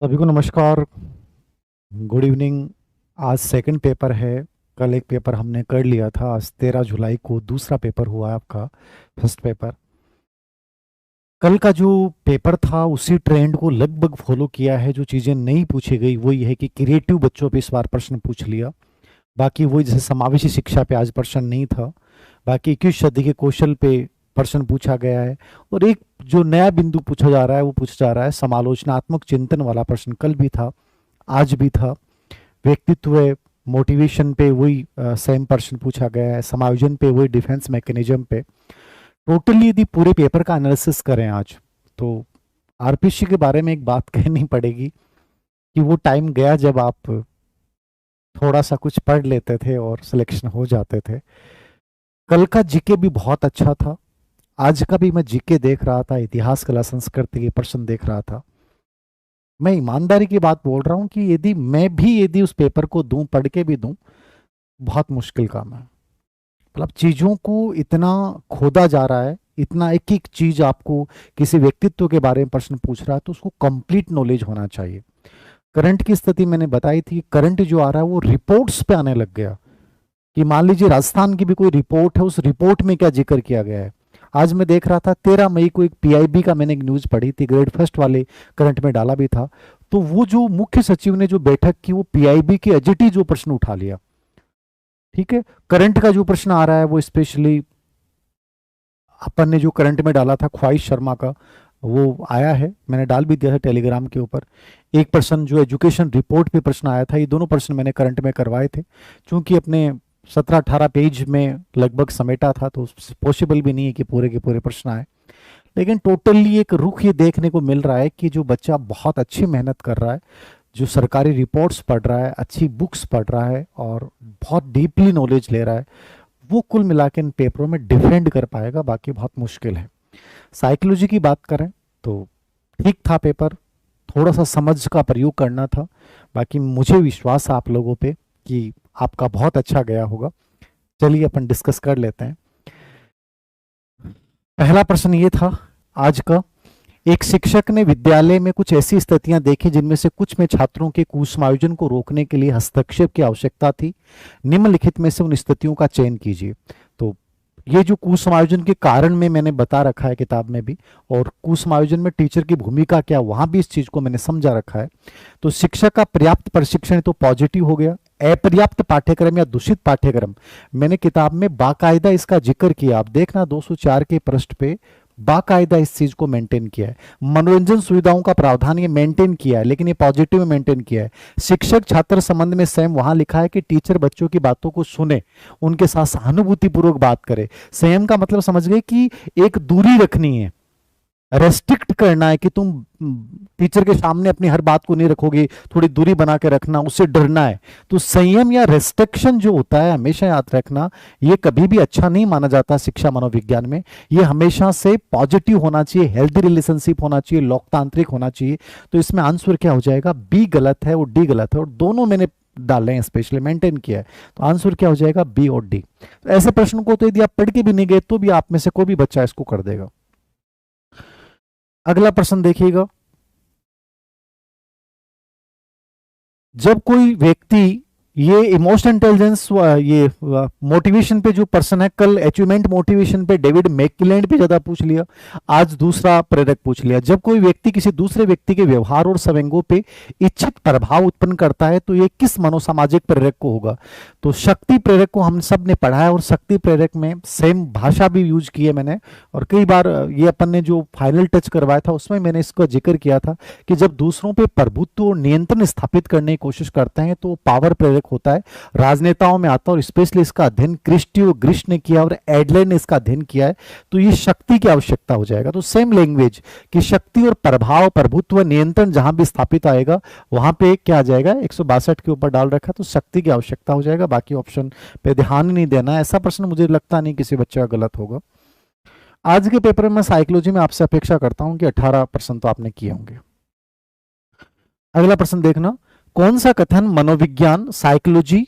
सभी को नमस्कार। Good evening. आज सेकंड पेपर है। कल एक पेपर हमने कर लिया था। आज 13 जुलाई को दूसरा पेपर हुआ है आपका, फर्स्ट पेपर। कल का जो पेपर था उसी ट्रेंड को लगभग फॉलो किया है। जो चीज़ें नहीं पूछी गई वो ये है कि क्रिएटिव बच्चों पे इस बार प्रश्न पूछ लिया। बाकी वही जैसे समावेशी शिक्षा पे आज प्रश्न नहीं था। बाकी 21 सदी के कौशल पे प्रश्न पूछा गया है। और एक जो नया बिंदु पूछा जा रहा है वो पूछा जा रहा है समालोचनात्मक चिंतन वाला प्रश्न। कल भी था, आज भी था। व्यक्तित्व मोटिवेशन पे वही सेम प्रश्न पूछा गया है। समायोजन पे वही डिफेंस मैकेनिज्म पे। टोटली यदि पूरे पेपर का एनालिसिस करें आज तो आरपीसी के बारे में एक बात कहनी पड़ेगी कि वो टाइम गया जब आप थोड़ा सा कुछ पढ़ लेते थे और सिलेक्शन हो जाते थे। कल का जीके भी बहुत अच्छा था। आज का भी मैं जीके देख रहा था, इतिहास कला संस्कृति के प्रश्न देख रहा था। मैं ईमानदारी की बात बोल रहा हूं कि यदि उस पेपर को दूं, पढ़ के भी दूं, बहुत मुश्किल काम है। मतलब चीजों को इतना खोदा जा रहा है, इतना एक एक चीज आपको किसी व्यक्तित्व के बारे में प्रश्न पूछ रहा है तो उसको कंप्लीट नॉलेज होना चाहिए। करंट की स्थिति मैंने बताई थी। करंट जो आ रहा है वो रिपोर्ट्स पे आने लग गया कि मान लीजिए राजस्थान की भी कोई रिपोर्ट है, उस रिपोर्ट में क्या जिक्र किया गया है। आज मैं देख रहा था 13 मई को एक पीआईबी का मैंने एक न्यूज पढ़ी थी, ग्रेड फर्स्ट वाले करंट में डाला भी था। तो वो जो मुख्य सचिव ने जो बैठक की वो पीआईबी के एजिटी जो प्रश्न उठा लिया। ठीक है। करंट का जो प्रश्न आ रहा है वो स्पेशली अपन ने जो करंट में डाला था ख्वाहिश शर्मा का, वो आया है। मैंने डाल भी दिया था टेलीग्राम के ऊपर। एक प्रश्न जो एजुकेशन रिपोर्ट पे प्रश्न आया था, ये दोनों प्रश्न मैंने करंट में करवाए थे। क्योंकि अपने 17-18 पेज में लगभग समेटा था तो पॉसिबल भी नहीं है कि पूरे के पूरे प्रश्न आए। लेकिन टोटली एक रुख ये देखने को मिल रहा है कि जो बच्चा बहुत अच्छी मेहनत कर रहा है, जो सरकारी रिपोर्ट्स पढ़ रहा है, अच्छी बुक्स पढ़ रहा है और बहुत डीपली नॉलेज ले रहा है, वो कुल मिला के इन पेपरों में डिफेंड कर पाएगा। बाकी बहुत मुश्किल है। साइकोलॉजी की बात करें तो ठीक था पेपर, थोड़ा सा समझ का प्रयोग करना था। बाकी मुझे विश्वास है आप लोगों पे कि आपका बहुत अच्छा गया होगा। चलिए अपन डिस्कस कर लेते हैं। पहला प्रश्न ये था आज का। एक शिक्षक ने विद्यालय में कुछ ऐसी स्थितियां देखी जिनमें से कुछ में छात्रों के कुसमायोजन को रोकने के लिए हस्तक्षेप की आवश्यकता थी। निम्नलिखित में से उन स्थितियों का चयन कीजिए। तो ये जो कुसमायोजन के कारण में मैंने बता रखा है किताब में भी, और कुसमायोजन में टीचर की भूमिका क्या, वहां भी इस चीज को मैंने समझा रखा है। तो शिक्षक का पर्याप्त प्रशिक्षण तो पॉजिटिव हो गया। अपर्याप्त पाठ्यक्रम या दूषित पाठ्यक्रम, मैंने किताब में बाकायदा इसका जिक्र किया। आप देखना 204 के पृष्ठ पे बाकायदा इस चीज को मेंटेन किया है। मनोरंजन सुविधाओं का प्रावधान ये मेंटेन किया है, लेकिन ये पॉजिटिव में मेंटेन किया है। शिक्षक छात्र संबंध में संयम, वहां लिखा है कि टीचर बच्चों की बातों को सुने, उनके साथ सहानुभूतिपूर्वक बात करे। संयम का मतलब समझ गए कि एक दूरी रखनी है, रेस्ट्रिक्ट करना है कि तुम टीचर के सामने अपनी हर बात को नहीं रखोगे, थोड़ी दूरी बना के रखना, उससे डरना है। तो संयम या रेस्ट्रिक्शन जो होता है, हमेशा याद रखना, ये कभी भी अच्छा नहीं माना जाता शिक्षा मनोविज्ञान में। ये हमेशा से पॉजिटिव होना चाहिए, हेल्दी रिलेशनशिप होना चाहिए, लोकतांत्रिक होना चाहिए। तो इसमें आंसर क्या हो जाएगा? बी गलत है और डी गलत है, और दोनों मैंने डाले हैं, स्पेशली मेंटेन किया है। तो आंसर क्या हो जाएगा? बी और डी। तो ऐसे प्रश्न को तो यदि आप पढ़ के भी नहीं गए तो भी आप में से कोई भी बच्चा इसको कर देगा। अगला प्रश्न देखिएगा। जब कोई व्यक्ति, ये इमोशनल इंटेलिजेंस, ये मोटिवेशन पे जो पर्सन है, कल अचीवमेंट मोटिवेशन पे डेविड मैकक्लेंड पे ज्यादा पूछ लिया, आज दूसरा प्रेरक पूछ लिया। जब कोई व्यक्ति किसी दूसरे व्यक्ति के व्यवहार और संवेगों पे इच्छित प्रभाव उत्पन्न करता है तो ये किस मनोसामाजिक प्रेरक को होगा? तो शक्ति प्रेरक को हम सब ने पढ़ा है, और शक्ति प्रेरक में सेम भाषा भी यूज की है मैंने। और कई बार ये अपन ने जो फाइनल टच करवाया था उसमें मैंने इसका जिक्र किया था कि जब दूसरों पे प्रभुत्व और नियंत्रण स्थापित करने की कोशिश करते हैं तो पावर प्रेरक होता है, राजनेताओं में आता है। और स्पेशली इसका अध्ययन क्रिस्टी और ग्रिश ने किया और एडलर ने इसका अध्ययन किया है। तो ये शक्ति की आवश्यकता हो जाएगा। तो सेम लैंग्वेज कि शक्ति और प्रभाव, प्रभुत्व, नियंत्रण जहां भी स्थापित आएगा वहां पे क्या आ जाएगा? 162 के ऊपर डाल रखा, तो शक्ति की आवश्यकता हो जाएगा। बाकी ऑप्शन पे ध्यान ही नहीं देना। ऐसा प्रश्न मुझे लगता नहीं किसी बच्चे का गलत होगा। आज के पेपर में मैं साइकोलॉजी में आपसे अपेक्षा करता हूं कि 18% तो आपने किए होंगे। अगला प्रश्न देखना। कौन सा कथन मनोविज्ञान, साइकोलॉजी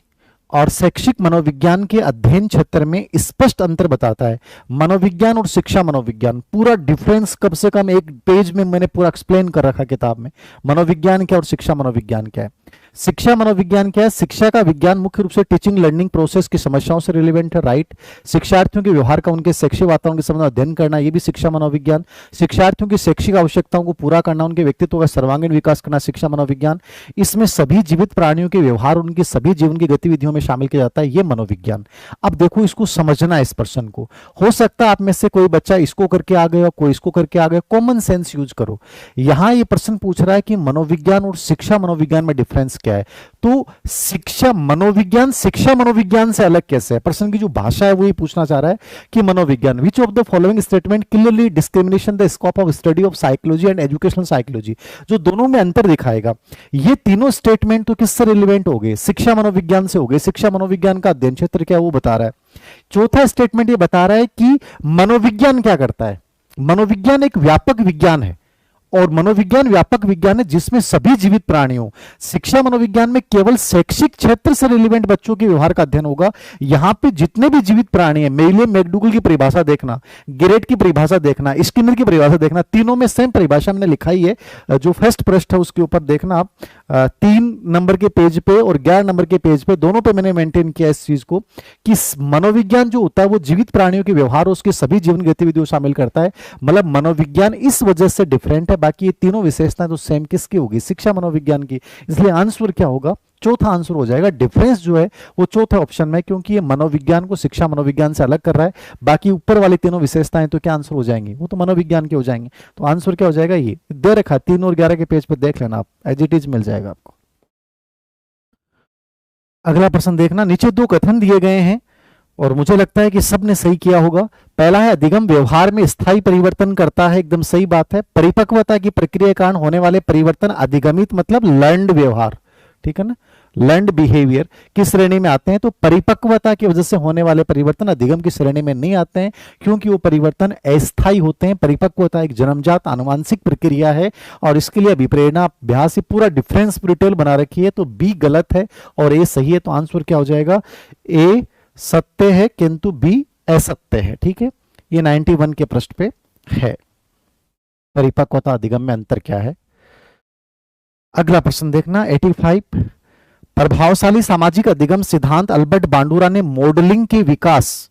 और शैक्षिक मनोविज्ञान के अध्ययन क्षेत्र में स्पष्ट अंतर बताता है। मनोविज्ञान और शिक्षा मनोविज्ञान, पूरा डिफरेंस कम से कम एक पेज में मैंने पूरा एक्सप्लेन कर रखा किताब में। मनोविज्ञान क्या और शिक्षा मनोविज्ञान क्या है। शिक्षा मनोविज्ञान क्या है? शिक्षा का विज्ञान मुख्य रूप से टीचिंग लर्निंग प्रोसेस की समस्याओं से रिलेवेंट है, राइट। शिक्षार्थियों के व्यवहार का उनके शैक्षिक वातावरण के संबंध में अध्ययन करना, ये भी शिक्षा मनोविज्ञान। शिक्षार्थियों की शैक्षिक आवश्यकताओं को पूरा करना, उनके व्यक्तित्व का सर्वांगीण विकास करना, शिक्षा मनोविज्ञान। इसमें सभी जीवित प्राणियों के व्यवहार, उनकी सभी जीवन की गतिविधियों में शामिल किया जाता है, ये मनोविज्ञान। अब देखो, इसको समझना है इस पर्सन को। हो सकता है आप में से कोई बच्चा इसको करके आ गया, कोई इसको करके आ गया, कॉमन सेंस यूज करो। यहां ये प्रश्न पूछ रहा है कि मनोविज्ञान और शिक्षा मनोविज्ञान में डिफरेंस क्या है। तो शिक्षा मनोविज्ञान से अलग कैसे है? प्रश्न की जो भाषा है वो ये पूछना चाह रहा है कि मनोविज्ञान, which of the following statement clearly discrimination the scope of study of psychology and educational psychology, जो दोनों में अंतर दिखाएगा। ये तीनों स्टेटमेंट तो किससे रिलेवेंट हो गए? शिक्षा मनोविज्ञान से हो गए। शिक्षा मनोविज्ञान का अध्ययन क्षेत्र क्या है वो बता रहा है। चौथा स्टेटमेंट ये बता रहा है कि मनोविज्ञान क्या करता है। मनोविज्ञान एक व्यापक विज्ञान है, और मनोविज्ञान व्यापक विज्ञान है जिसमें सभी जीवित प्राणियों। शिक्षा मनोविज्ञान में केवल शैक्षिक क्षेत्र से रिलेवेंट बच्चों के व्यवहार का अध्ययन होगा। यहां पे जितने भी जीवित प्राणी हैं, मेले मैकडूगल की परिभाषा देखना, गेरेट की परिभाषा देखना, स्किनर की परिभाषा देखना, तीनों में सेम परिभाषा मैंने लिखाई है। जो फर्स्ट पृष्ठ है उसके ऊपर देखना आप, 3 नंबर के पेज पे और 11 नंबर के पेज पे, दोनों पे मैंने मेंटेन किया इस चीज को कि मनोविज्ञान जो होता है वो जीवित प्राणियों के व्यवहार, उसके सभी जीवन गतिविधियों शामिल करता है। मतलब मनोविज्ञान इस वजह से डिफरेंट है। बाकी ये तीनों विशेषताएं तो सेम किसकी होगी? शिक्षा मनोविज्ञान की। इसलिए आंसर क्या होगा? चौथा आंसर हो जाएगा। डिफरेंस जो है वो चौथे ऑप्शन में, क्योंकि ये मनोविज्ञान को शिक्षा मनोविज्ञान से अलग कर रहा है। बाकी ऊपर वाली तीनों विशेषताएं तो क्या आंसर हो जाएंगी? वो तो मनोविज्ञान के हो जाएंगे। तो आंसर क्या हो जाएगा? ये दे रखा 3 और 11 के पेज पर देख लेना आप, एज इट इज मिल जाएगा आपको। अगला प्रश्न देखना, नीचे 2 कथन दिए गए हैं और मुझे लगता है कि सबने सही किया होगा। पहला है अधिगम व्यवहार में स्थायी परिवर्तन करता है, एकदम सही बात है। परिपक्वता की प्रक्रिया के कारण होने वाले परिवर्तन अधिगमित मतलब लर्नड व्यवहार, ठीक है ना, लर्नड बिहेवियर की श्रेणी में आते हैं। तो परिपक्वता की वजह से होने वाले परिवर्तन अधिगम की श्रेणी में नहीं आते हैं, क्योंकि वो परिवर्तन अस्थायी होते हैं। परिपक्वता एक जन्मजात आनुवांशिक प्रक्रिया है और इसके लिए अभिप्रेरणा अभ्यास, पूरा डिफरेंस डिटेल बना रखी है। तो बी गलत है और ए सही है। तो आंसर क्या हो जाएगा? ए सत्य है किंतु बी असत्य है, ठीक है। ये 91 के पृष्ठ पे है। परिपक्वता अधिगम में अंतर क्या है? अगला प्रश्न देखना, 85। प्रभावशाली सामाजिक अधिगम सिद्धांत अल्बर्ट बांडुरा ने मॉडलिंग के विकास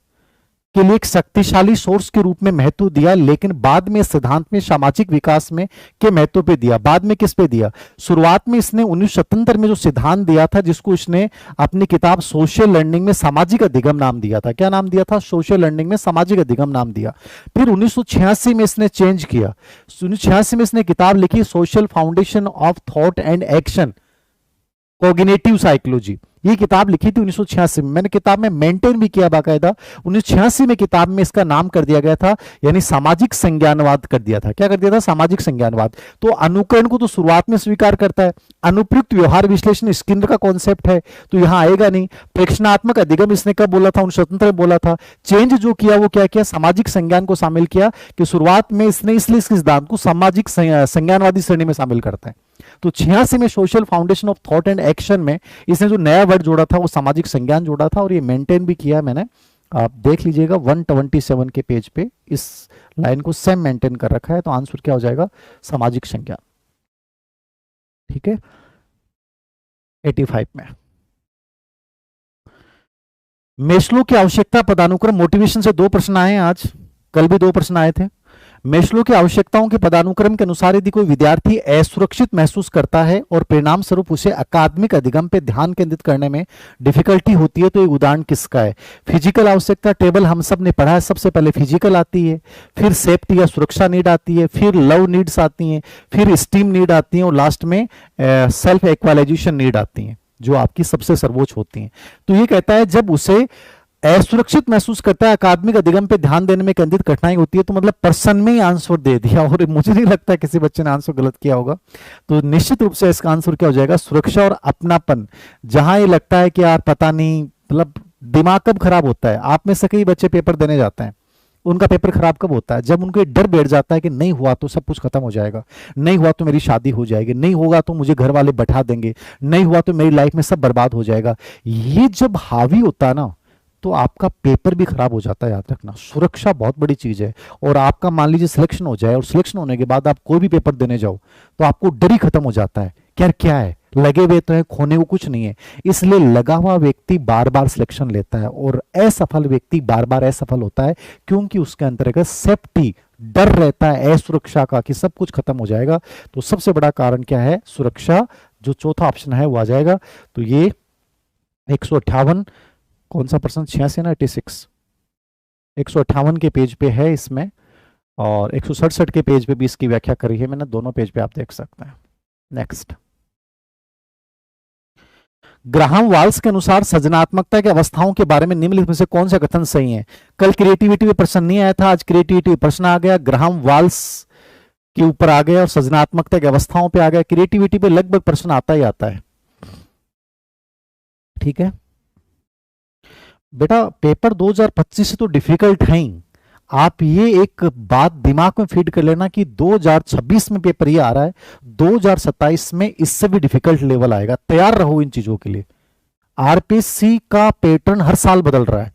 के लिए एक शक्तिशाली सोर्स के रूप में महत्व दिया, लेकिन बाद में सिद्धांत में सामाजिक विकास में के महत्व पे दिया। बाद में किस पे दिया? शुरुआत में इसने 1977 में जो सिद्धांत दिया था, जिसको इसने अपनी किताब सोशल लर्निंग में सामाजिक अधिगम नाम दिया था। क्या नाम दिया था? सोशल लर्निंग में सामाजिक अधिगम नाम दिया। फिर 1986 में इसने चेंज किया। 1986 में इसने किताब लिखी social foundation of thought and action, cognitive psychology. ये किताब लिखी थी 1986 में। मैंने किताब में मेंटेन भी किया बाकायदा। 1986 में किताब में इसका नाम कर दिया गया था, यानी सामाजिक संज्ञानवाद कर दिया था। क्या कर दिया था? सामाजिक संज्ञानवाद। तो अनुकरण को तो शुरुआत में स्वीकार करता है। अनुप्रयुक्त व्यवहार विश्लेषण स्किनर का कॉन्सेप्ट है, तो यहां आएगा नहीं। प्रेक्षणात्मक अधिगम इसने कब बोला था? 1977 में बोला था। चेंज जो किया वो क्या किया? सामाजिक संज्ञान को शामिल किया, कि शुरुआत में इसने इसलिए इस सिद्धांत को सामाजिक संज्ञानवादी श्रेणी में शामिल करता है। तो 86 में social foundation of thought and action में इसने जो नया वर्ड जोड़ा था वो सामाजिक संज्ञान जोड़ा था, और ये मेंटेन भी किया है मैंने। आप देख लीजिएगा 127 के पेज पे इस लाइन को सेम मेंटेन कर रखा है। तो आंसर क्या हो जाएगा? सामाजिक संज्ञान, ठीक है। 85 में मेस्लो की आवश्यकता पदानुक्रम मोटिवेशन से 2 प्रश्न आए हैं आज, कल भी 2 प्रश्न आए थे। मेस्लो की आवश्यकताओं के पदानुक्रम के अनुसार यदि कोई विद्यार्थी असुरक्षित महसूस करता है और परिणाम स्वरूप उसे अकादमिक अधिगम पे ध्यान केंद्रित करने में डिफिकल्टी होती है, तो ये उदाहरण किसका है? फिजिकल आवश्यकता टेबल हम सब ने पढ़ा है। सबसे पहले फिजिकल आती है, फिर सेफ्टी या सुरक्षा नीड आती है, फिर लव नीड्स आती हैं, फिर स्टीम नीड आती है, और लास्ट में सेल्फ एक्वालाइजेशन नीड आती है, जो आपकी सबसे सर्वोच्च होती हैं। तो ये कहता है जब उसे असुरक्षित महसूस करता है, अकादमिक अधिगम पे ध्यान देने में केंद्रित कठिनाई होती है। तो मतलब पर्सन में ही आंसर दे दिया, और मुझे नहीं लगता किसी बच्चे ने आंसर गलत किया होगा। तो निश्चित रूप से इसका आंसर क्या हो जाएगा? सुरक्षा और अपनापन। जहां ये लगता है कि यार पता नहीं, मतलब दिमाग कब खराब होता है? आप में से कई बच्चे पेपर देने जाते हैं, उनका पेपर खराब कब होता है? जब उनको ये डर बैठ जाता है कि नहीं हुआ तो सब कुछ खत्म हो जाएगा, नहीं हुआ तो मेरी शादी हो जाएगी, नहीं होगा तो मुझे घर वाले बैठा देंगे, नहीं हुआ तो मेरी लाइफ में सब बर्बाद हो जाएगा। ये जब हावी होता है ना, तो आपका पेपर भी खराब हो जाता है। याद रखना, सुरक्षा बहुत बड़ी चीज है। और आपका मान लीजिए सिलेक्शन हो जाए, और सिलेक्शन होने के बाद आप कोई भी पेपर देने जाओ तो आपको डर ही खत्म हो जाता है, यार क्या है, लगे हुए तो है, खोने को कुछ नहीं है। इसलिए लगा हुआ व्यक्ति बार बार सिलेक्शन लेता है, और असफल व्यक्ति बार बार असफल होता है, क्योंकि उसके अंतर्गत सेफ्टी, डर रहता है असुरक्षा का कि सब कुछ खत्म हो जाएगा। तो सबसे बड़ा कारण क्या है? सुरक्षा। जो चौथा ऑप्शन है वो आ जाएगा। तो ये 158, कौन सा प्रश्न, 86 ना 86, 158 के पेज पे है इसमें, और 167 के पेज पे भी इसकी व्याख्या करी है मैंने, दोनों पेज पे आप देख सकते हैं। नेक्स्ट, ग्राहम वाल्स के अनुसार सृजनात्मकता की अवस्थाओं के बारे में निम्नलिखित में से कौन सा कथन सही है? कल क्रिएटिविटी पे प्रश्न नहीं आया था, आज क्रिएटिविटी प्रश्न आ गया, ग्राहम वाल्स के ऊपर आ गया और सृजनात्मकता की अवस्थाओं पे आ गया। क्रिएटिविटी पे लगभग प्रश्न आता ही आता है, ठीक है बेटा। पेपर 2025 से तो डिफिकल्ट है ही। आप ये एक बात दिमाग में फीड कर लेना कि 2026 में पेपर ये आ रहा है, 2027 में इससे भी डिफिकल्ट लेवल आएगा। तैयार रहो इन चीजों के लिए। आरपीसी का पैटर्न हर साल बदल रहा है।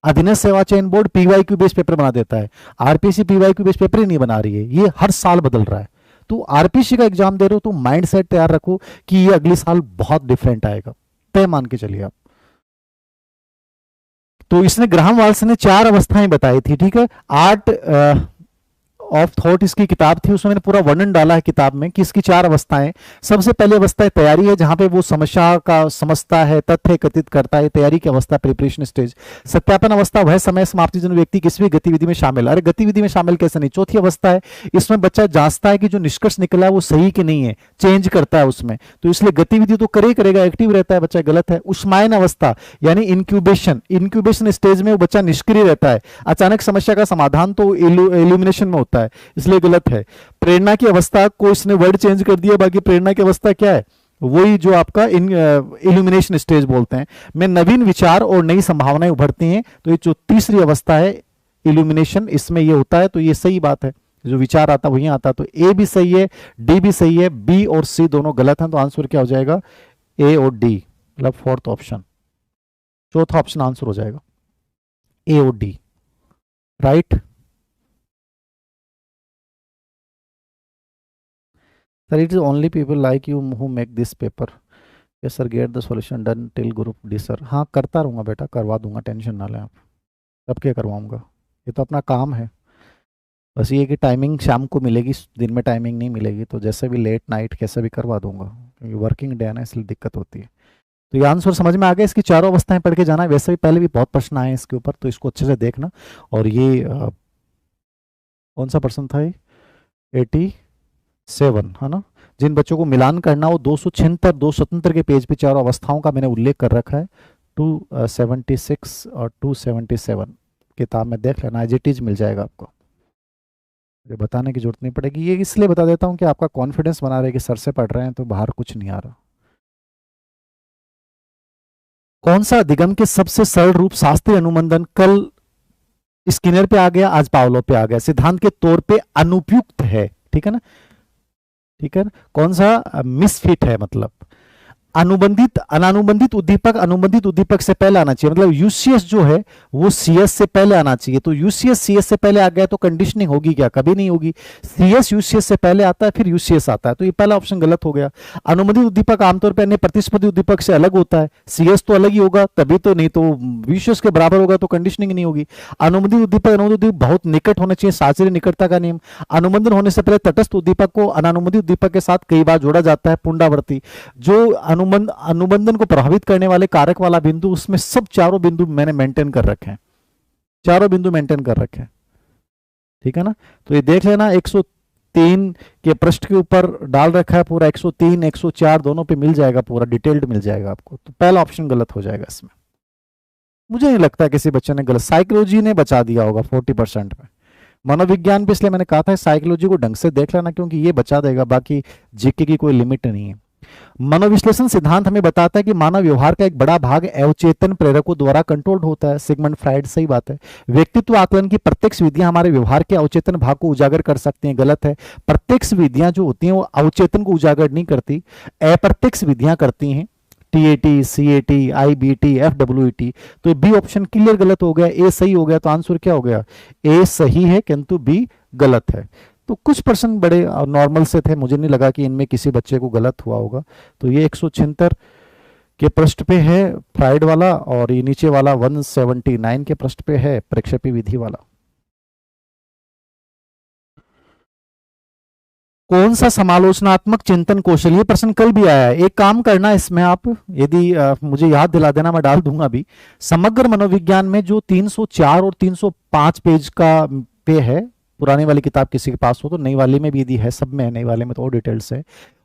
अधीनस्थ सेवा चयन बोर्ड पीवाईक्यू बेस्ड पेपर बना देता है, आरपीसी पीवाईक्यू बेस्ड पेपर ही नहीं बना रही है, ये हर साल बदल रहा है। तो आरपीसी का एग्जाम दे रहे हो तो माइंड सेट तैयार रखो कि ये अगले साल बहुत डिफरेंट आएगा, तय मान के चलिए आप। तो इसने, ग्राहम वाल्स ने 4 अवस्थाएं बताई थी, ठीक है। आर्ट ऑफ थॉट इसकी किताब थी, उसमें मैंने पूरा वर्णन डाला है किताब में कि इसकी 4 अवस्थाएं। सबसे पहली अवस्था तैयारी है, जहां पे वो समस्या का समझता है, तथ्य एकत्रित करता है, तैयारी की अवस्था, प्रिपरेशन स्टेज। सत्यापन अवस्था वह समय समाप्ति जब व्यक्ति किसी भी गतिविधि में शामिल, अरे गतिविधि में शामिल कैसे नहीं। चौथी अवस्था है, इसमें बच्चा जांचता है कि जो निष्कर्ष निकला है वो सही कि नहीं है, चेंज करता है उसमें, तो इसलिए गतिविधि तो करेगा, एक्टिव रहता है बच्चा, गलत है। उष्मायन अवस्था यानी इंक्यूबेशन, इंक्यूबेशन स्टेज में वो बच्चा निष्क्रिय रहता है, अचानक समस्या का समाधान तो इल्यूमिनेशन में होता है, इसलिए गलत है। प्रेरणा की अवस्था को इसने वर्ड चेंज कर दिया, बाकी प्रेरणा की अवस्था क्या है, वही जो आपका इल्यूमिनेशन स्टेज बोलते हैं, में नवीन विचार और नई संभावनाएं उभरती हैं। तो ये जो तीसरी अवस्था है इल्यूमिनेशन, इसमें ये होता है, तो ये सही बात है, जो विचार आता वही आता। तो ए भी सही है, डी भी सही है, बी और सी दोनों गलत हैं, तो आंसर क्या हो जाएगा? ए और डी, मतलब फोर्थ ऑप्शन, चौथा ऑप्शन आंसर हो जाएगा ए और D, right. Sir, it is only people like you who make this paper. Yes sir, get the solution done till group D sir. हाँ करता रहूँगा बेटा, करवा दूंगा, टेंशन ना लें आप। अब क्या करवाऊँगा, ये तो अपना काम है। बस ये कि टाइमिंग शाम को मिलेगी, दिन में टाइमिंग नहीं मिलेगी, तो जैसे भी लेट नाइट कैसे भी करवा दूंगा, क्योंकि वर्किंग डे है ना, इसलिए दिक्कत होती है। तो ये आंसर समझ में आ गया। इसकी 4 अवस्थाएं पढ़ के जाना है, वैसे भी पहले भी बहुत प्रश्न आए हैं इसके ऊपर, तो इसको अच्छे से देखना। और ये कौन सा प्रश्न था ये? 87 है ना। जिन बच्चों को मिलान करना हो, 276 277 के पेज पे 4 अवस्थाओं का मैंने उल्लेख कर रखा है, 276 और 277 किताब में देख लेना, एज मिल जाएगा आपको, ये बताने की जरूरत नहीं पड़ेगी। ये इसलिए बता देता हूँ कि आपका कॉन्फिडेंस बना रहे कि सर से पढ़ रहे हैं तो बाहर कुछ नहीं आ रहा। कौन सा अधिगम के सबसे सरल रूप शास्त्रीय अनुबंधन, कल स्किनर पे आ गया, आज पावलो पे आ गया, सिद्धांत के तौर पे अनुपयुक्त है, ठीक है ना, ठीक है। कौन सा मिसफिट है, मतलब अनुबंधित, अनानुबंधित उद्दीपक अनुबंधित उद्दीपक से पहले आना चाहिए, मतलब यूसीएस जो है वो सीएस से पहले आना चाहिए। तो यूसीएस सीएस से पहले आ गया तो कंडीशनिंग होगी क्या? कभी नहीं होगी। सीएस यूसीएस से पहले आता है, फिर यूसीएस आता है, तो ये पहला ऑप्शन गलत हो गया। अनुबंधित उद्दीपक आमतौर पर अन्य प्रतिस्पर्धी उद्दीपक से अलग होता है, सीएस तो अलग ही होगा तभी तो, नहीं तो यूसीएस के बराबर होगा तो कंडीशनिंग नहीं होगी। अनुबंधित उद्दीपक अनुबंधित उद्दीपक बहुत निकट होना चाहिए, साचर्य निकटता का नियम। अनुबंधन होने से पहले तटस्थ उद्दीपक को अनानुबंधित उद्दीपक के साथ कई बार जोड़ा जाता है, पुनरावृत्ति। जो अनुबंधन को प्रभावित करने वाले कारक वाला बिंदु, उसमें सब 4 बिंदु मैंने मेंटेन कर रखे हैं, 4 बिंदु मेंटेन कर रखे हैं, ठीक है ना। तो ये देख लेना, 103 के पृष्ठ के ऊपर डाल रखा है पूरा, 103 104 दोनों पे मिल जाएगा, पूरा डिटेल्ड मिल जाएगा आपको। तो पहला ऑप्शन गलत हो जाएगा इसमें। मुझे नहीं लगता किसी बच्चे ने गलत, साइकोलॉजी ने बचा दिया होगा 40% में, मनोविज्ञान भी, इसलिए मैंने कहा था साइकोलॉजी को ढंग से देख लेना, क्योंकि ये बचा देगा, बाकी जीके की कोई लिमिट नहीं है। मनोविश्लेषण सिद्धांत हमें बताता है कि मानव व्यवहार का एक बड़ा भाग अवचेतन प्रेरकों द्वारा कंट्रोल्ड होता है। सिगमंड फ्राइड, सही बात है। व्यक्तित्व आकलन की प्रत्यक्ष विधियां हमारे व्यवहार के अवचेतन भाग को उजागर कर सकती हैं, गलत है। प्रत्यक्ष विधियां जो होती हैं वो अवचेतन को उजागर नहीं करती, अप्रत्यक्ष विधियां करती हैं। TAT, CAT, IBT, FWT. तो बी ऑप्शन क्लियर गलत हो गया, ए सही हो गया। तो आंसर क्या हो गया? ए सही है किंतु बी गलत है। तो कुछ पर्सन बड़े नॉर्मल से थे, मुझे नहीं लगा कि इनमें किसी बच्चे को गलत हुआ होगा। तो ये 176 के पृष्ठ पे है फ्राइड वाला, और ये नीचे वाला 179 के पृष्ठ पे है प्रक्षेपी विधि वाला। कौन सा समालोचनात्मक चिंतन कौशल, ये प्रश्न कल भी आया है। एक काम करना इसमें आप, यदि मुझे याद दिला देना, मैं डाल दूंगा अभी। समग्र मनोविज्ञान में जो 304 और 305 पेज का पे है, पुरानी वाली किताब किसी के पास हो तो, नई वाली में भी यदि है, सब में है, नई वाले में तो और डिटेल्स है।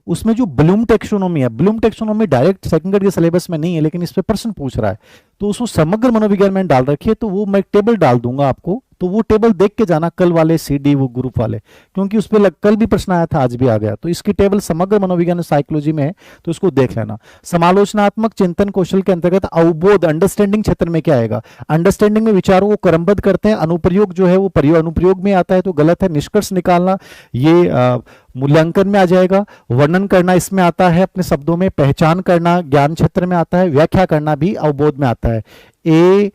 उसमें जो ब्लूम टेक्सोनोमी है, Bloom taxonomy direct second grade के सिलेबस में नहीं है, लेकिन इस पे प्रश्न पूछ रहा है, तो उसको समग्र मनोविज्ञान में डाल रखिए। तो वो मैं टेबल डाल दूंगा आपको, तो वो टेबल देख के जाना, कल वाले सीडी वो ग्रुप वाले, क्योंकि उस पर कल भी प्रश्न आया था, आज भी आ गया। तो इसकी टेबल समग्र मनोविज्ञान साइकोलॉजी में है, तो इसको देख लेना। समालोचनात्मक चिंतन कौशल के अंतर्गत अवबोध, अंडरस्टैंडिंग क्षेत्र में क्या आएगा? अंडरस्टैंडिंग में विचारों को क्रमबद्ध करते हैं। अनुप्रयोग जो है वो अनुप्रयोग में आता है, तो गलत है। निष्कर्ष निकालना ये मूल्यांकन में आ जाएगा। वर्णन करना इसमें आता है अपने शब्दों में। पहचान करना ज्ञान क्षेत्र में आता है। व्याख्या करना भी अवबोध में आता है। ए,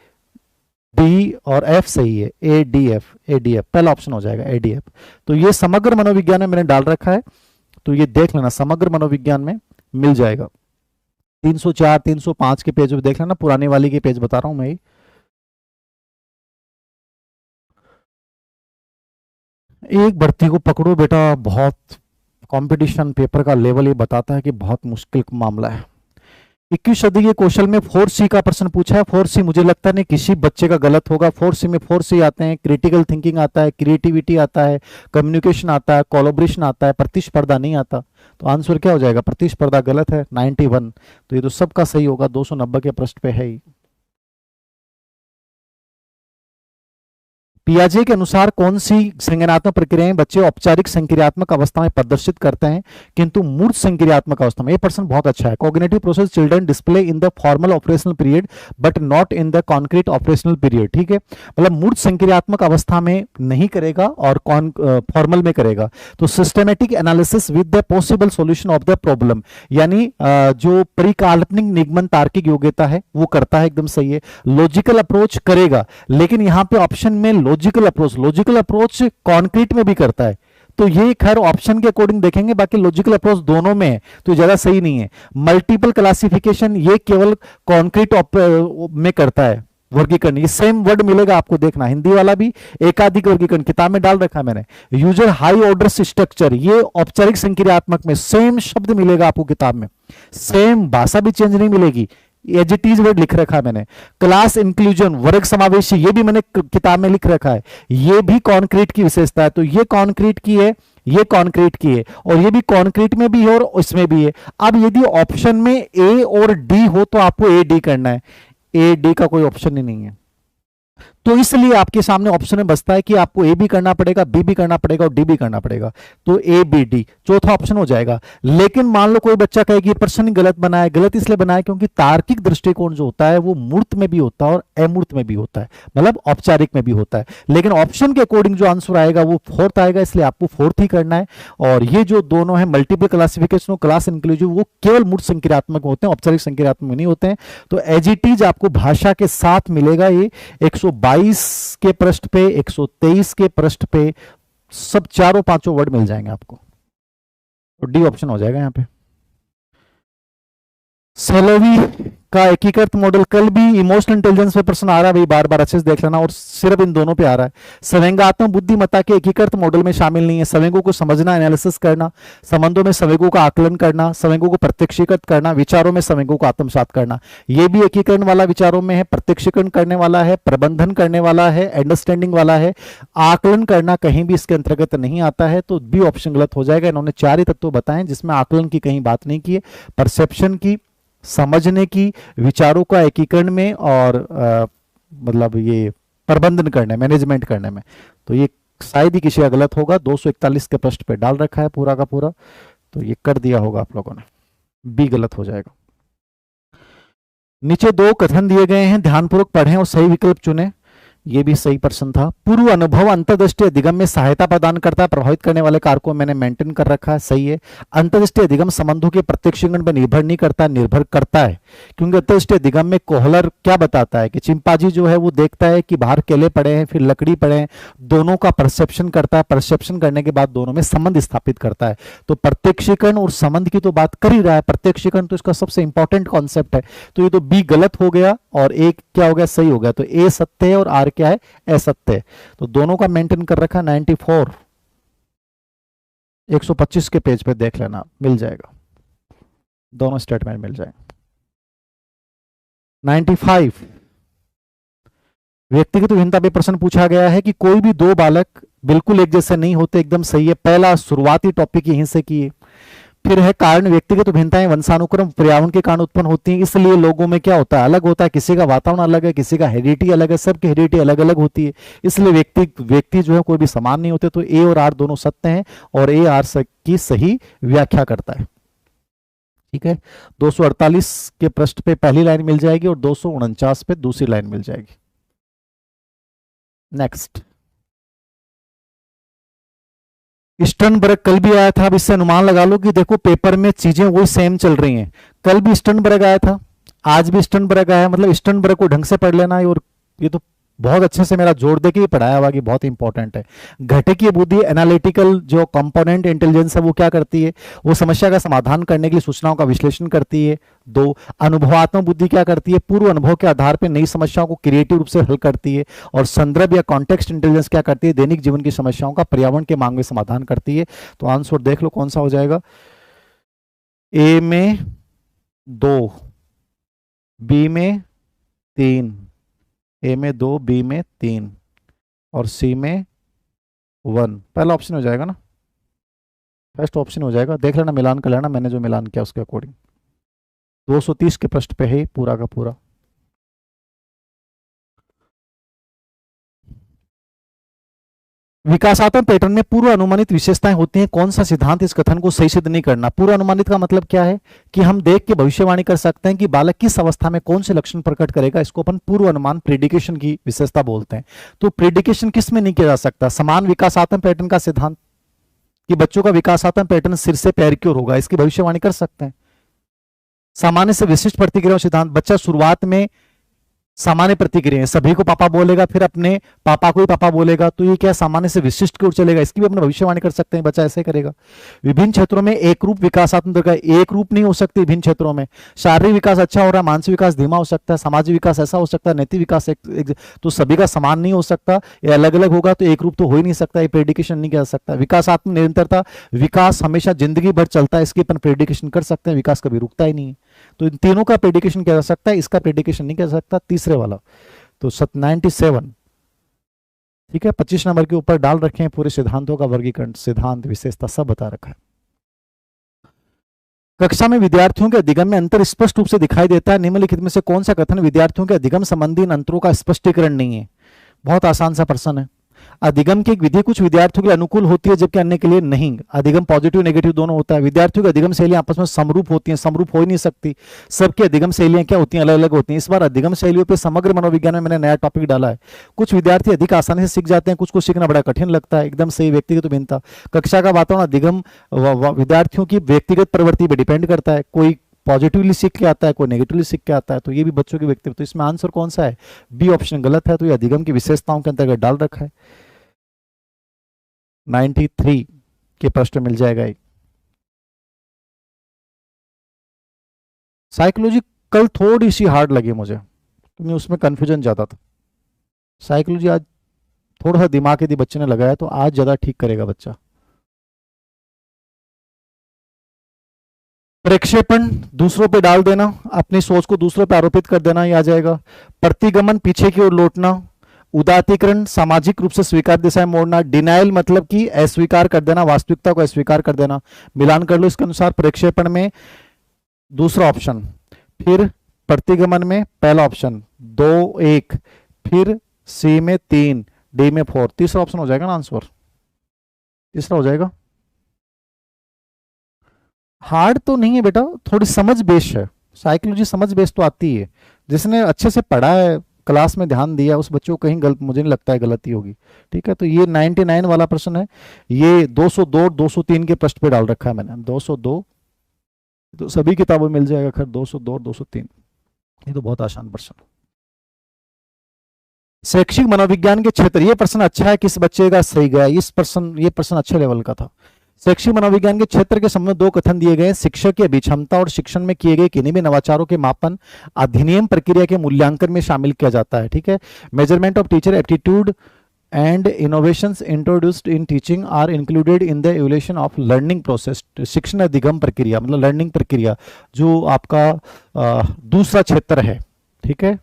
डी और एफ सही है, A D F, A D F पहला ऑप्शन हो जाएगा, ए डी एफ। तो ये समग्र मनोविज्ञान में मैंने डाल रखा है, तो ये देख लेना, समग्र मनोविज्ञान में मिल जाएगा। 304 305 के पेज देख लेना, पुरानी वाली के पेज बता रहा हूं मैं। एक भर्ती को पकड़ो बेटा, बहुत कंपटीशन, पेपर का लेवल ये बताता है कि बहुत मुश्किल मामला है। 21 सदी के कौशल में 4C का प्रश्न पूछा है। 4C मुझे लगता नहीं किसी बच्चे का गलत होगा। 4C में 4C आते हैं, क्रिटिकल थिंकिंग आता है, क्रिएटिविटी आता है, कम्युनिकेशन आता है, कोलैबोरेशन आता है, प्रतिस्पर्धा नहीं आता। तो आंसर क्या हो जाएगा? प्रतिस्पर्धा गलत है, 91। तो ये तो सबका सही होगा, 290 के पृष्ठ पे है ही। पियाजे के अनुसार कौन सी संज्ञानात्मक प्रक्रियाएं बच्चे औपचारिक संक्रियात्मक अवस्था में प्रदर्शित करते हैं किंतु मूर्त संक्रियात्मक अवस्था में? ये प्रश्न बहुत अच्छा है। Cognitive process children display in the formal operational period but not in the concrete operational period. ठीक है, मतलब मूर्त संक्रियात्मक अवस्था में नहीं करेगा और फॉर्मल में करेगा। तो systematic analysis with the possible solution of the problem, यानी जो परिकाल्पनिक निगमन तार्किक योग्यता है वो करता है, एकदम सही है। लॉजिकल अप्रोच करेगा, लेकिन यहां पे ऑप्शन में लॉजिकल अप्रोच कॉन्क्रीट में भी करता है, तो ये खैर ऑप्शन के अकॉर्डिंग देखेंगे, बाकी लॉजिकल अप्रोच दोनों में है, तो ज्यादा सही नहीं है। मल्टीपल क्लासिफिकेशन ये केवल कॉन्क्रीट में करता है वर्गीकरण। ये सेम वर्ड मिलेगा आपको, देखना, हिंदी वाला भी एकाधिक वर्गीकरण किताब में डाल रखा है मैंने। यूजर हाई ऑर्डर स्ट्रक्चर, ये औपचारिक संक्रियात्मक में सेम शब्द मिलेगा आपको किताब में, सेम भाषा भी चेंज नहीं मिलेगी, एज इट इज वर्ड लिख रखा है मैंने। क्लास इंक्लूजन, वर्ग समावेशी, ये भी मैंने किताब में लिख रखा है, ये भी कॉन्क्रीट की विशेषता है। तो ये कॉन्क्रीट की है, ये कॉन्क्रीट की है, और ये भी कॉन्क्रीट में भी है और इसमें भी है। अब यदि ऑप्शन में ए और डी हो तो आपको ए डी करना है, ए डी का कोई ऑप्शन ही नहीं है। तो इसलिए आपके सामने ऑप्शन में बचता है कि आपको ए भी करना पड़ेगा, बी भी करना पड़ेगा और डी भी करना पड़ेगा। तो ए बी डी चौथा ऑप्शन हो जाएगा। लेकिन मान लो कोई बच्चा कहे कि प्रश्न गलत बनाया, गलत इसलिए बनाया क्योंकि तार्किक दृष्टिकोण जो होता है वो मूर्त में भी होता है और अमूर्त में भी होता है, मतलब औपचारिक में भी होता है। लेकिन ऑप्शन के अकॉर्डिंग जो आंसर आएगा वो फोर्थ आएगा, इसलिए आपको फोर्थ ही करना है। और ये जो दोनों है मल्टीपल क्लासिफिकेशन और क्लास इंक्लूसिव, वो केवल मूर्त संक्रियात्मक होते हैं, औपचारिक संक्रियात्मक नहीं होते हैं। तो एज इट इज आपको भाषा के साथ मिलेगा। ये 122 के पृष्ठ पे, 123 के पृष्ठ पे सब चारों पांचों वर्ड मिल जाएंगे आपको, और डी ऑप्शन हो जाएगा यहां पे। सेलोवी का एकीकृत मॉडल, कल भी इमोशनल इंटेलिजेंस पे प्रश्न आ रहा है भाई, बार बार अच्छे से देख लेना, और सिर्फ इन दोनों पे आ रहा है। संवेगात्मक बुद्धिमत्ता के एकीकृत मॉडल में शामिल नहीं है संवेगों को समझना, एनालिसिस करना, संबंधों में संवेगों का आकलन करना, संवेगों को प्रत्यक्षीकृत करना, विचारों में संवेगों को आत्मसात करना। ये भी एकीकरण वाला विचारों में है, प्रत्यक्षीकरण करने वाला है, प्रबंधन करने वाला है, अंडरस्टैंडिंग वाला है। आकलन करना कहीं भी इसके अंतर्गत नहीं आता है, तो बी ऑप्शन गलत हो जाएगा। इन्होंने 4 ही तत्व बताए जिसमें आकलन की कहीं बात नहीं की है, परसेप्शन की, समझने की, विचारों का एकीकरण में, और मतलब ये प्रबंधन करने, मैनेजमेंट करने में। तो ये शायद ही किसी का गलत होगा, 241 के पृष्ठ पे डाल रखा है पूरा का पूरा, तो ये कर दिया होगा आप लोगों ने। बी गलत हो जाएगा। नीचे दो कथन दिए गए हैं, ध्यानपूर्वक पढ़ें और सही विकल्प चुनें। ये भी सही प्रश्न था। पूर्व अनुभव अंतर्दृष्टि अधिगम में सहायता प्रदान करता है, प्रभावित करने वाले कारकों मैंने मेंटेन कर रखा है, सही है। अंतर्दृष्टि अधिगम संबंधों के प्रत्यक्षीकरण पर निर्भर नहीं करता, निर्भर करता है, क्योंकि अंतर्दृष्टि अधिगम में कोहलर क्या बताता है कि चिंपांजी जो है वो देखता है कि बाहर केले पड़े हैं, फिर लकड़ी पड़े हैं, दोनों का परसेप्शन करता है, परसेप्शन करने के बाद दोनों में संबंध स्थापित करता है। तो प्रत्यक्षीकरण और संबंध की तो बात कर ही रहा है, प्रत्यक्षीकरण तो इसका सबसे इंपॉर्टेंट कॉन्सेप्ट है। तो ये तो बी गलत हो गया और ए क्या हो गया, सही हो गया। तो ए सत्य है और आर क्या है, असत्य है। तो दोनों का मेंटेन कर रखा 94, 125 के पेज पे देख लेना, मिल जाएगा, दोनों स्टेटमेंट मिल जाएंगे। 95 व्यक्तिगत भिन्नता पे प्रश्न पूछा गया है कि कोई भी दो बालक बिल्कुल एक जैसे नहीं होते, एकदम सही है। पहला शुरुआती टॉपिक यहीं से किए। फिर है कारण व्यक्तिगत भिन्नताएं वंशानुक्रम पर्यावरण के कारण उत्पन्न होती हैं, इसलिए लोगों में क्या होता है, अलग होता है, किसी का वातावरण अलग है, किसी का हेरिडिटी अलग है, सबकी हेरिडिटी अलग अलग होती है, इसलिए व्यक्ति जो है कोई भी समान नहीं होते। तो ए और आर दोनों सत्य हैं और ए आर की सही व्याख्या करता है। ठीक है, 248 के पृष्ठ पे पहली लाइन मिल जाएगी और 249 पे दूसरी लाइन मिल जाएगी। नेक्स्ट, स्टर्नबर्ग कल भी आया था। अब इससे अनुमान लगा लो कि देखो पेपर में चीजें वही सेम चल रही हैं। कल भी स्टर्नबर्ग आया था, आज भी स्टर्नबर्ग आया, मतलब स्टर्नबर्ग को ढंग से पढ़ लेना है। और ये तो बहुत अच्छे से मेरा जोड़ दे के पढ़ाया हुआ कि बहुत इंपॉर्टेंट है। घटकीय बुद्धि एनालिटिकल जो कंपोनेंट इंटेलिजेंस है वो क्या करती है, वो समस्या का समाधान करने के लिए सूचनाओं का विश्लेषण करती है। दो, अनुभवात्मक बुद्धि क्या करती है, पूर्व अनुभव के आधार पर नई समस्याओं को क्रिएटिव रूप से हल करती है। और संदर्भ या कॉन्टेक्स्ट इंटेलिजेंस क्या करती है, दैनिक जीवन की समस्याओं का पर्यावरण के मांग में समाधान करती है। तो आंसर देख लो कौन सा हो जाएगा, ए में 2, बी में 3, ए में 2, बी में 3 और सी में 1। पहला ऑप्शन हो जाएगा ना, फर्स्ट ऑप्शन हो जाएगा। देख लेना, मिलान कर लेना, मैंने जो मिलान किया उसके अकॉर्डिंग। 230 के पृष्ठ पे है पूरा का पूरा। विकासात्मक पैटर्न में पूर्व अनुमानित विशेषताएं होती हैं, कौन सा सिद्धांत इस कथन को सही सिद्ध नहीं करना। पूर्व अनुमानित का मतलब क्या है कि हम देख के भविष्यवाणी कर सकते हैं कि बालक किस अवस्था में कौन से लक्षण प्रकट करेगा, इसको अपन पूर्व अनुमान प्रेडिकेशन की विशेषता बोलते हैं। तो प्रेडिकेशन किस में नहीं किया जा सकता, समान विकासात्मक पैटर्न का सिद्धांत कि बच्चों का विकासात्मक पैटर्न सिर से पैर की ओर होगा, इसकी भविष्यवाणी कर सकते हैं। सामान्य से विशिष्ट प्रतिक्रिया सिद्धांत, बच्चा शुरुआत में सामान्य प्रतिक्रिया, सभी को पापा बोलेगा, फिर अपने पापा को ही पापा बोलेगा, तो ये क्या सामान्य से विशिष्ट की ओर चलेगा, इसकी भी अपने भविष्यवाणी कर सकते हैं, बच्चा ऐसे करेगा। विभिन्न क्षेत्रों में एक रूप विकासात्मक, एक रूप नहीं हो सकती विभिन्न क्षेत्रों में। शारीरिक विकास अच्छा हो रहा है, मानसिक विकास धीमा हो सकता है, सामाजिक विकास ऐसा हो सकता है, नैतिक विकास तो सभी का समान नहीं हो सकता, ये अलग अलग होगा, तो एक रूप तो हो ही नहीं सकता, ये प्रेडिकेशन नहीं कर सकता। विकासात्मक निरंतरता, विकास हमेशा जिंदगी भर चलता है, इसकी अपन प्रेडिकेशन कर सकते हैं, विकास कभी रुकता ही नहीं है। तो इन तीनों का प्रेडिकेशन किया जा सकता है, इसका प्रेडिकेशन नहीं किया जा सकता, तीसरे वाला। तो 97, ठीक है, 25 नंबर के ऊपर डाल रखे हैं पूरे सिद्धांतों का वर्गीकरण, सिद्धांत विशेषता सब बता रखा है। कक्षा में विद्यार्थियों के अधिगम में अंतर स्पष्ट रूप से दिखाई देता है, निम्नलिखित में से कौन सा कथन विद्यार्थियों के अधिगम संबंधी इन अंतरों का स्पष्टीकरण नहीं है। बहुत आसान सा प्रश्न है। अधिगम की एक विधि कुछ विद्यार्थियों के लिए अनुकूल होती है जबकि अन्य के लिए नहीं। अधिगम पॉजिटिव नेगेटिव दोनों होता है। विद्यार्थियों की अधिगम शैलियां आपस में समरूप होती हैं, समरूप हो ही नहीं सकती, सबकी अधिगम शैलियां क्या होती हैं, अलग अलग होती हैं। इस बार अधिगम शैलियों पे समग्र मनोविज्ञान में मैंने नया टॉपिक डाला है। कुछ विद्यार्थी अधिक आसानी से सीख जाते हैं, कुछ को सीखना बड़ा कठिन लगता है, एकदम सही। व्यक्तिगत भिन्नता, कक्षा का वातावरण अधिगम विद्यार्थियों की व्यक्तिगत प्रवृत्ति पर डिपेंड करता है, कोई पॉजिटिवली सीख के आता है, कोई नेगेटिवली सीख के आता है, तो ये भी बच्चों के व्यक्तित्व। तो इसमें आंसर कौन सा है, बी ऑप्शन गलत है, तो ये अधिगम की विशेषताओं के अंतर्गत डाल रखा है। 93 के प्रश्न मिल जाएगा एक। साइकोलॉजी कल थोड़ी सी हार्ड लगी मुझे, क्योंकि उसमें कंफ्यूजन ज्यादा था। साइकोलॉजी आज थोड़ा सा दिमाग यदि बच्चे ने लगाया तो आज ज्यादा ठीक करेगा बच्चा। प्रक्षेपण दूसरों पे डाल देना, अपनी सोच को दूसरों पे आरोपित कर देना, ये आ जाएगा। प्रतिगमन पीछे की ओर लौटना। उदातीकरण सामाजिक रूप से स्वीकार दिशाएं मोड़ना। डिनाइल मतलब कि अस्वीकार कर देना, वास्तविकता को अस्वीकार कर देना। मिलान कर लो इसके अनुसार, प्रक्षेपण में दूसरा ऑप्शन, फिर प्रतिगमन में पहला ऑप्शन, 2 1, फिर सी में 3, डी में 4, तीसरा ऑप्शन हो जाएगा ना आंसर, तीसरा हो जाएगा। हार्ड तो नहीं है बेटा, थोड़ी समझ बेस्ड है। साइकोलॉजी समझ बेस्ड तो आती है, जिसने अच्छे से पढ़ा है, क्लास में ध्यान दिया, उस बच्चों को कहीं गलत, मुझे नहीं लगता है गलती होगी। ठीक है, तो ये 99 वाला प्रश्न है। ये 202 203 के पृष्ठ पे डाल रखा है मैंने, 202, तो सभी किताबों में मिल जाएगा। खैर 202 और 203, ये तो बहुत आसान प्रश्न। शैक्षिक मनोविज्ञान के क्षेत्र, ये प्रश्न अच्छा है, किस बच्चे का सही गया इस प्रश्न, ये प्रश्न अच्छे लेवल का था। शैक्षिक मनोविज्ञान के क्षेत्र के संबंध में दो कथन दिए गए, शिक्षक की अभिक्षमता और शिक्षण में किए गए किन्हीं भी नवाचारों के मापन अधिनियम प्रक्रिया के मूल्यांकन में शामिल किया जाता है। ठीक है, measurement of teacher aptitude and innovations introduced in teaching are included in the evolution of learning process. शिक्षण अधिगम प्रक्रिया मतलब लर्निंग प्रक्रिया, जो आपका दूसरा क्षेत्र है। ठीक है,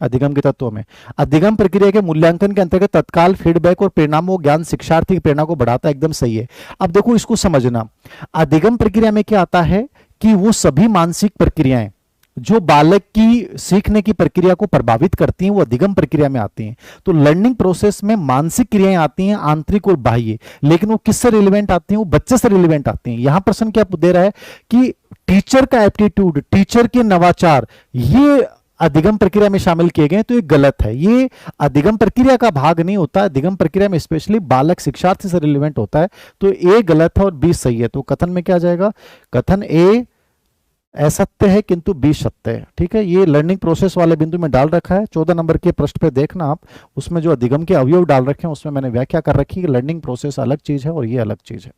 अधिगम के तत्वों में अधिगम प्रक्रिया के मूल्यांकन के अंतर्गत तत्काल फीडबैक और परिणामों ज्ञान शिक्षार्थी की प्रेरणा को बढ़ाता है। एकदम सही है। अब देखो इसको समझना, अधिगम प्रक्रिया में क्या आता है कि वो सभी मानसिक प्रक्रियाएं जो बालक की सीखने की प्रक्रिया को प्रभावित करती हैं वो अधिगम प्रक्रिया में आती हैं। तो लर्निंग प्रोसेस में मानसिक क्रियाएं आती हैं, आंतरिक और बाह्य, लेकिन वो किससे रिलेवेंट आती हैं? वो बच्चे से रिलेवेंट आती हैं। यहां प्रश्न क्या दे रहा है कि टीचर का एप्टीट्यूड, टीचर के नवाचार, ये अधिगम प्रक्रिया में शामिल किए गए, तो ये गलत है। ये अधिगम प्रक्रिया का भाग नहीं होता। अधिगम प्रक्रिया में स्पेशली बालक शिक्षार्थी से रिलेवेंट होता है। तो ए गलत है और बी सही है। तो कथन में क्या जाएगा? कथन ए असत्य है किंतु बी सत्य है। ठीक है, ये लर्निंग प्रोसेस वाले बिंदु में डाल रखा है। 14 नंबर के पृष्ठ पे देखना आप, उसमें जो अधिगम के अवयव डाल रखे हैं उसमें मैंने व्याख्या कर रखी है कि लर्निंग प्रोसेस अलग चीज है और ये अलग चीज है।